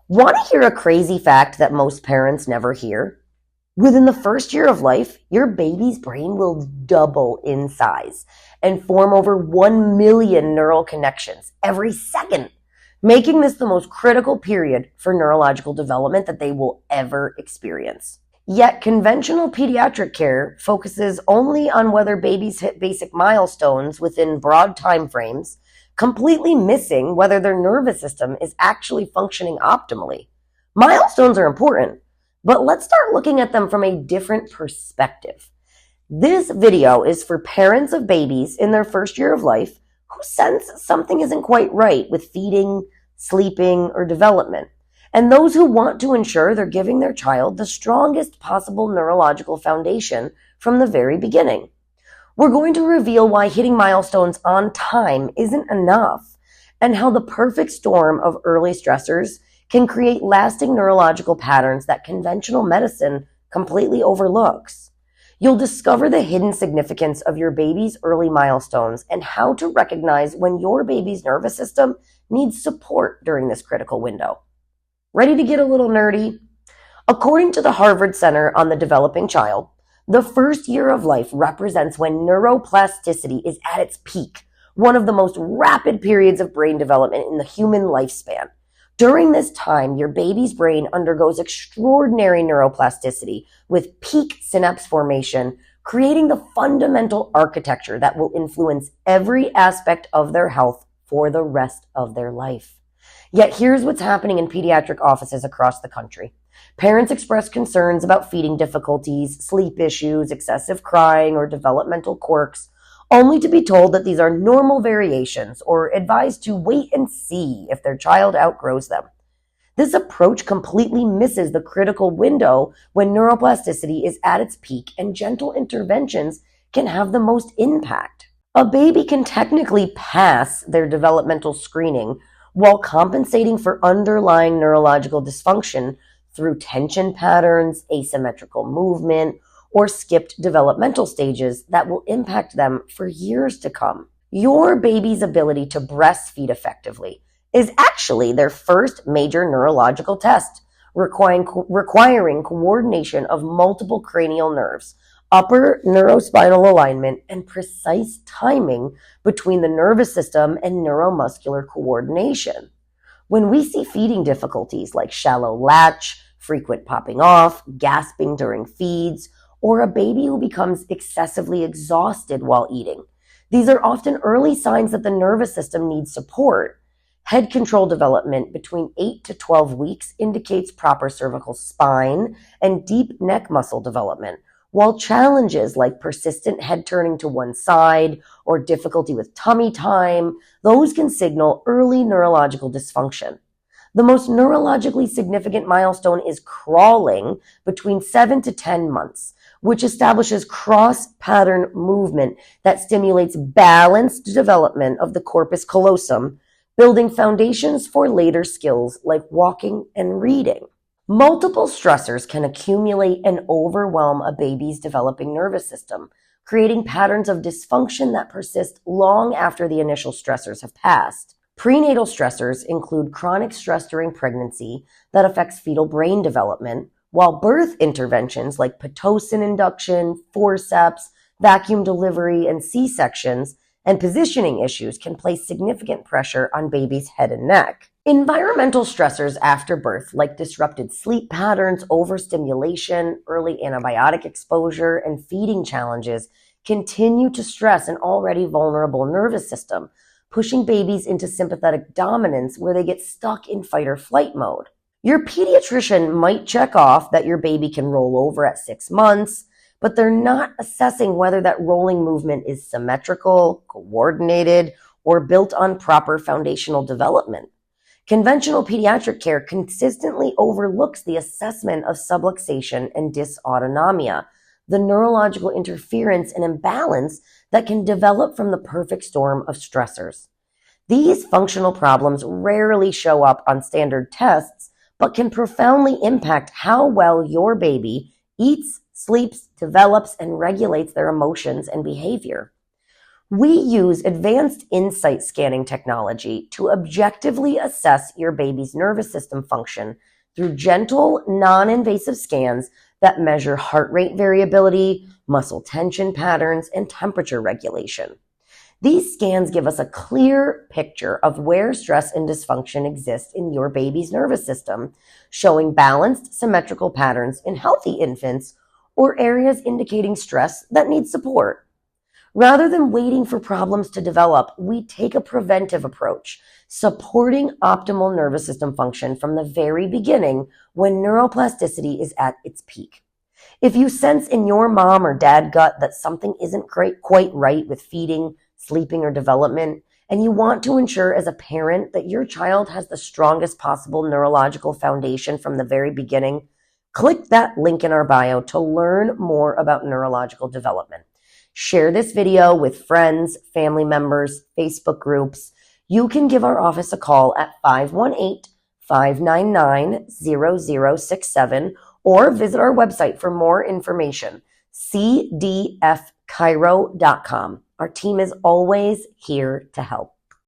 Want to hear a crazy fact that most parents never hear? Within the first year of life, your baby's brain will double in size and form over 1 million neural connections every second, making this the most critical period for neurological development that they will ever experience. Yet conventional pediatric care focuses only on whether babies hit basic milestones within broad time frames, completely missing whether their nervous system is actually functioning optimally. Milestones are important, but let's start looking at them from a different perspective. This video is for parents of babies in their first year of life who sense something isn't quite right with feeding, sleeping, or development, and those who want to ensure they're giving their child the strongest possible neurological foundation from the very beginning. We're going to reveal why hitting milestones on time isn't enough, and how the perfect storm of early stressors can create lasting neurological patterns that conventional medicine completely overlooks. You'll discover the hidden significance of your baby's early milestones and how to recognize when your baby's nervous system needs support during this critical window. Ready to get a little nerdy? According to the Harvard Center on the Developing Child, the first year of life represents when neuroplasticity is at its peak, one of the most rapid periods of brain development in the human lifespan. During this time, your baby's brain undergoes extraordinary neuroplasticity with peak synapse formation, creating the fundamental architecture that will influence every aspect of their health for the rest of their life. Yet here's what's happening in pediatric offices across the country. Parents express concerns about feeding difficulties, sleep issues, excessive crying, or developmental quirks, only to be told that these are normal variations or advised to wait and see if their child outgrows them. This approach completely misses the critical window when neuroplasticity is at its peak and gentle interventions can have the most impact. A baby can technically pass their developmental screening while compensating for underlying neurological dysfunction through tension patterns, asymmetrical movement, or skipped developmental stages that will impact them for years to come. Your baby's ability to breastfeed effectively is actually their first major neurological test, requiring coordination of multiple cranial nerves, upper neurospinal alignment, and precise timing between the nervous system and neuromuscular coordination. When we see feeding difficulties like shallow latch, frequent popping off, gasping during feeds, or a baby who becomes excessively exhausted while eating, these are often early signs that the nervous system needs support. Head control development between 8 to 12 weeks indicates proper cervical spine and deep neck muscle development, while challenges like persistent head turning to one side or difficulty with tummy time, those can signal early neurological dysfunction. The most neurologically significant milestone is crawling between 7 to 10 months, which establishes cross-pattern movement that stimulates balanced development of the corpus callosum, building foundations for later skills like walking and reading. Multiple stressors can accumulate and overwhelm a baby's developing nervous system, creating patterns of dysfunction that persist long after the initial stressors have passed. Prenatal stressors include chronic stress during pregnancy that affects fetal brain development, while birth interventions like Pitocin induction, forceps, vacuum delivery, and C-sections, and positioning issues can place significant pressure on baby's head and neck. Environmental stressors after birth, like disrupted sleep patterns, overstimulation, early antibiotic exposure, and feeding challenges, continue to stress an already vulnerable nervous system, pushing babies into sympathetic dominance where they get stuck in fight or flight mode. Your pediatrician might check off that your baby can roll over at 6 months, but they're not assessing whether that rolling movement is symmetrical, coordinated, or built on proper foundational development. Conventional pediatric care consistently overlooks the assessment of subluxation and dysautonomia, the neurological interference and imbalance that can develop from the perfect storm of stressors. These functional problems rarely show up on standard tests, but can profoundly impact how well your baby eats, sleeps, develops, and regulates their emotions and behavior. We use advanced insight scanning technology to objectively assess your baby's nervous system function through gentle, non-invasive scans that measure heart rate variability, muscle tension patterns, and temperature regulation. These scans give us a clear picture of where stress and dysfunction exist in your baby's nervous system, showing balanced, symmetrical patterns in healthy infants or areas indicating stress that need support. Rather than waiting for problems to develop, we take a preventive approach, supporting optimal nervous system function from the very beginning when neuroplasticity is at its peak. If you sense in your mom or dad gut that something isn't quite right with feeding, sleeping, or development, and you want to ensure as a parent that your child has the strongest possible neurological foundation from the very beginning, click that link in our bio to learn more about neurological development. Share this video with friends, family members, Facebook groups. You can give our office a call at 518-599-0067 or visit our website for more information, cdfchiro.com. Our team is always here to help.